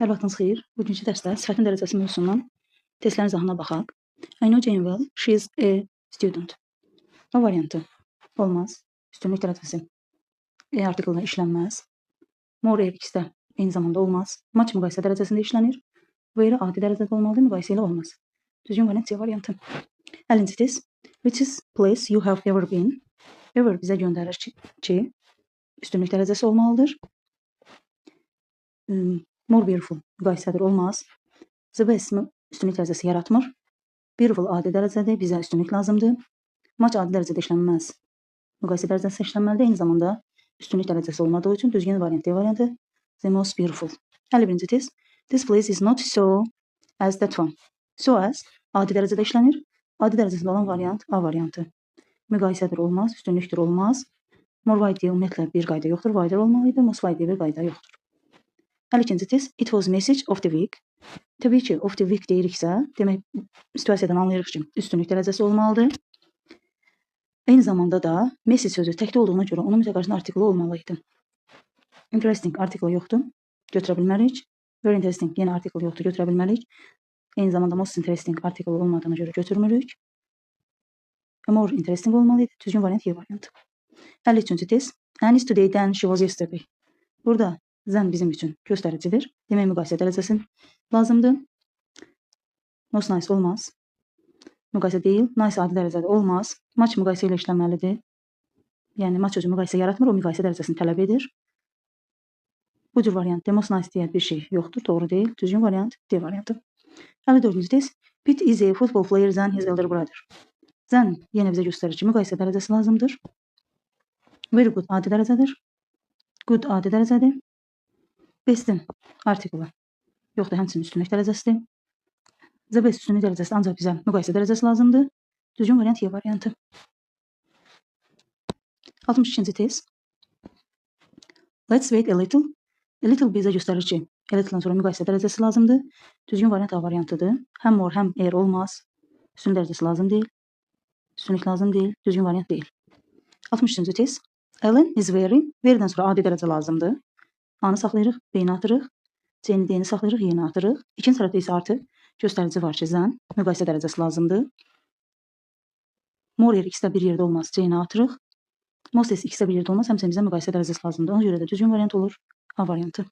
Hər vaxtınız xeyir. Bugünkü dərsdə sifətin dərəcəsi mövzusundan testlərin izahına baxaq. I know Jane well, she is a student. A variantı olmaz. Üstünlük dərəcəsi artikelda işlənməz. More ikisi də eyni zamanda olmaz. Much müqayisə dərəcəsində işlənir. Where adi dərəcədə olmalıdır, müqayisə ilə olmaz. Düzgün variant C variantı. 50-ci test. Which is place you have ever been? Ever bizə göndərir ki, üstünlük dərəcəsi olmalıdır. More beautiful müqayisədir, olmaz. The best üstünlük dərəcəsi yaratmır. Beautiful adi dərəcədir, bizə üstünlük lazımdır. Much adi dərəcədə işlənməz. Müqayisə dərəcəsi işlənməlidir, eyni zamanda üstünlük dərəcəsi olmadığı üçün düzgün variant D variantı. The most beautiful. 51-ci test. This place is not so as that one. So as adi dərəcədə işlənir. Adi dərəcəsində olan variant A variantı. Müqayisədir, olmaz. Üstünlükdür, olmaz. More wide deyə ümumiyyətlə bir qayda yoxdur. Wider olmalıydı. Most wide deyə bir qayda yoxdur. 52-ci test. It was message of the week. Təbii ki, of the week deyiriksə, demək situasiyadan anlayırıq ki, üstünlük dərəcəsi olmalıdır. Eyni zamanda da message sözü təkdə olduğuna görə onun bizə qarşısında artiklı olmalıydı. Interesting artiklı yoxdur. Götürə bilmərik. Very interesting yenə artiklı yoxdur. Götürə bilmərik. Eyni zamanda most interesting artiklı olmadığına görə götürmürük. More interesting olmalıydı. Düzgün variant Y variantı. 53-cü test. Anne is today than she was yesterday. Burada zən bizim üçün göstəricidir. Demək müqayisə dərəcəsi lazımdır. Most nice olmaz. Müqayisə deyil. Nice adi dərəcədə olmaz. Much müqayisə ilə işlənməlidir. Yəni much sözü müqayisə yaratmır, o müqayisə dərəcəsini tələb edir. Bu cür variantda most nice deyə bir şey yoxdur, doğru deyil. Düzgün variant D variantı. 54-cü test. Pete is a football player than his elder brother. Zən yenə bizə göstərir ki, müqayisə dərəcəsi lazımdır. Very good adi dərəcədir. Good adi dərəcədir. Best'in artiklı yoxdur, həmçinin üstünlük dərəcəsidir. The best üstünlük dərəcəsi ancaq bizə müqayisə dərəcəsi lazımdır. Düzgün variant Y variantı. 62-ci test. Let's wait a little. A little bizə göstərir ki, a little-dan sonra müqayisə dərəcəsi lazımdır. Düzgün variant A variantıdır. Həm more, həm eğer olmaz. Üstünlük dərəcəsi lazım deyil. Üstünlük lazım deyil. Düzgün variant deyil. 63-cü test. Ellen is wearing. Wear-dən sonra adi dərəcə lazımdır. A-nı saxlayırıq, B-ni atırıq. C-ni, D-ni saxlayırıq, Y-ni atırıq. İkinci tərəfdə isə artıq göstərici var ki, zən müqayisə dərəcəsi lazımdır. More ikisi də bir yerdə olmaz. C-ni atırıq. Most ikisi də bir yerdə olmaz. Həmçinin bizə müqayisə dərəcəsi lazımdır. Ona görə də düzgün variant olur A variantı.